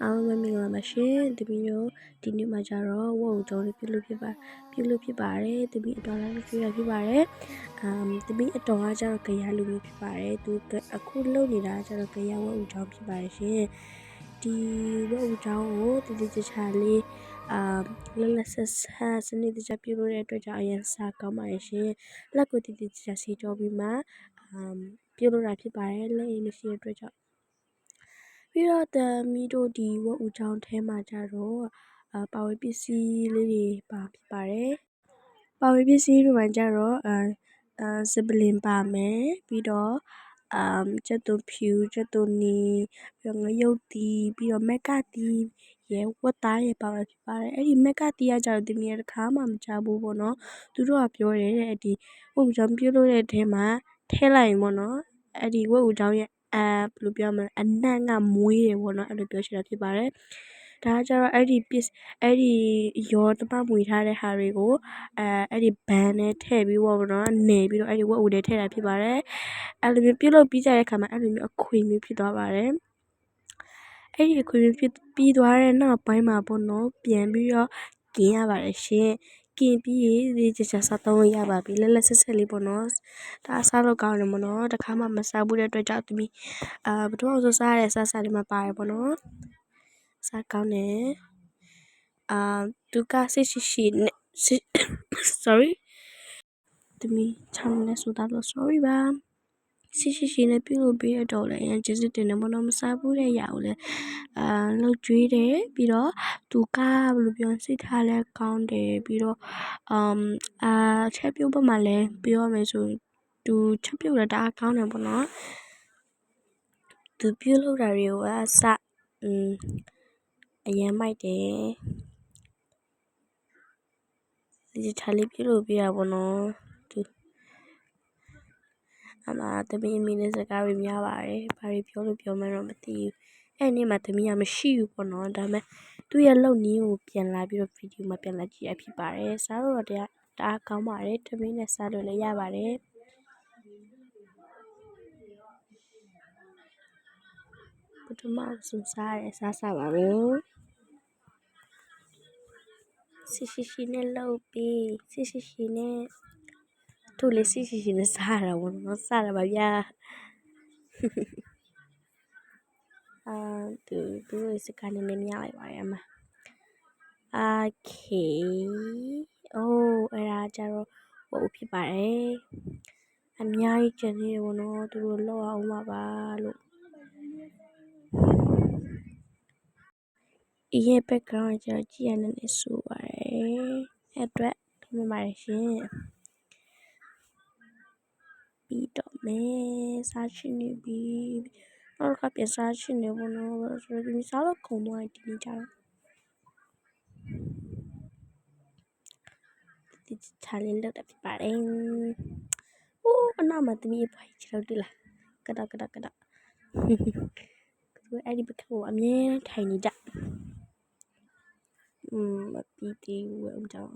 အားလုံးပဲမင်္ဂလာပါရှင်တမီးတို့ဒီနေ့မှာကြတော့ဝတ်ဦးကြောင်းလေးပြုလုပ်ဖြစ်ပါတယ်တမီးအတော်လည်းကြွေးရဖြစ်ပါတယ်တမီးအတော်ကကြတော့ကြရလူမျိုးဖြစ်ပါတယ်သူအခုလုပ်နေတာကြတော့ကြရဝတ်ဦးကြောင်းဖြစ်ပါတယ်ရှင်ဒီဝတ်ဦးကြောင်းကိုတတိကျချာလေးလက်ဆက်ဆက်စနစ်တကျပြုလုပ်တဲ့အတွက်ကြောင့်အရင်စားကောင်းပါတယ်ရှင်လက်ကိုတတိကျချာစီကြောပြီးမှပြုလုပ်တာဖြစ်ပါတယ်လက်ရည်မရှိတဲ့အတွက်ကြောင့်ပြီးတော့တမီးတို့ဒီဝတ်ဦးချောင်းထဲမှာကြတော့ပါဝေပစ္စည်းလေးတွေပါဖြစ်ပါတယ်ပါဝေပစ္စည်းတွေမှာကြတော့စပလင်ပါမယ်ပြီးတော့ကျက်သွဖြူကျက်သွနီပြီးတော့ငရုတ်တီပြီးတော့မက်ကတီရဲဝတ်သားရဲပါပဲဖြစ်ပါတယ်အဲ့ဒီမက်ကတီကကြတော့တမီးရတစ်ခါမှမချဘူးပေါ့နော်သူတို့ကပြောတယ်တဲ့ဒီဝတ်ဦးချောင်းပြုလုပ်တဲ့အထဲမှာထဲလိုက်ရင်ပေါ့နော်အဲ့ဒီဝတ်ဦးချောင်းရဲ့ဘယ်လိုပြောမလဲအနံ့ကမွေးတယ်ပေါ့နော်အဲ့လိုပြောချင်တာဖြစ်ပါတယ်ဒါကကြတော့အဲ့ဒီရောတမမွေထားတဲ့ဟာတွေကိုအဲ့ဒီဘန်နဲ့ထည့်ပြီးပေါ့နော်နေပြီးတော့အဲ့ဒီဝက်ဦးတွေထည့်တာဖြစ်ပါတယ်အဲ့လိုမျိုးပြုလုပ်ပြီးကြတဲ့အခါမှာအဲ့လိုမျိုးအခွေမျိုးဖြစ်သွားပါတယ်အဲ့ဒီအခွေမျိုးဖြစ်ပြီးသွားတဲ့နောက်ပိုင်းမှာပေါ့နော်ပြန်ပြီးတော့กินရပါတယ်ရှင်กินပြီးဒီချာစားသုံးရပါပြီလက်ဆက်ဆက်လေးပေါ့နော်ဒါစားလို့ကောင်းတယ်ပေါ့နော်တခါမှမစားဘူးတဲ့အတွက်ကြောင့်သမီးဘယ်တော့မှစားရတဲ့စားလေးမှာပါတယ်ပေါ့နော်စားကောင်းတယ်သူကစစ်ရှိနဲ့ sorry သမီးချမ်းနဲ့ဆိုတာလို့ sorry ပါရှိနဲ့ပြုလုပ်ပေးရတော့လေအရင်ကျေးဇူးတင်တယ်မနော်မစားဘူးတဲ့ရအောင်လဲလှုပ်ကြွေးတယ်ပြီးတော့သူကဘယ်လိုပြောစိတ်ထားလဲကောင်းတယ်ပြီးတော့ချက်ပြုတ်ပတ်မှလဲပြောရမယ်ဆိုသူချက်ပြုတ်တာတအားကောင်းတယ်ပေါ့နော်သူပြုလုပ်တာတွေကိုအစအရင်မိုက်တယ်ဒီချာလေးပြုလုပ်ပေးရပါတော့သူအမသမီးအမေနဲ့စကားတွေများပါတယ်ဘာတွေပြောလို့ပြောမှန်းတော့မသိဘူးအဲ့နေ့မှာသမီးကမရှိဘူးပေါ့နော်ဒါပေမဲ့သူ့ရဲ့လုပ်နည်းကိုပြန်လာပြီးတော့ဗီဒီယိုမှာပြန်လာကြည့်ရဖြစ်ပါတယ်စားတော့တအားကောင်းပါတယ်သမီးနဲ့စားလို့လည်းရပါတယ်ပထမဆုံးစားရစားပါမယ်ရှိနဲ့လုပ်ပြီးရှိနဲ့သူလည်းရှိနဲ့စားရတာပေါ့နော်စားရပါဗျာသူစကားနည်းနည်းများလိုက်ပါတယ်အမokay အဲ့ဒါကြတော့ဟုတ်ဖြစ်ပါတယ်အများကြီးကျန်နေတယ်ပေါ့နော်သူတို့လောက်အောင်ပါလို့ရဲ့ background ကျတော့ကြည့်ရနေနေဆိုပါတယ်အဲ့အတွက်မှန်ပါတယ်ရှင်ပြီးတော့မယ်စားချင်နေပြီနောက်ကပြန်စားချင်နေပေါ့နော်ဆိုတော့ဒီစားတော့ခုံသွားဒီနေ့ကြတော့ဒီချာလေးလောက်တာဖြစ်ပါတယ်အနောက်မှာတမီးဖိုက်ချလောက်တိလားကဒသူအဲ့ဒီဘက်ကိုအမြဲထိုင်နေကြမပြီးသေးဘူးအောင်ကြောင်း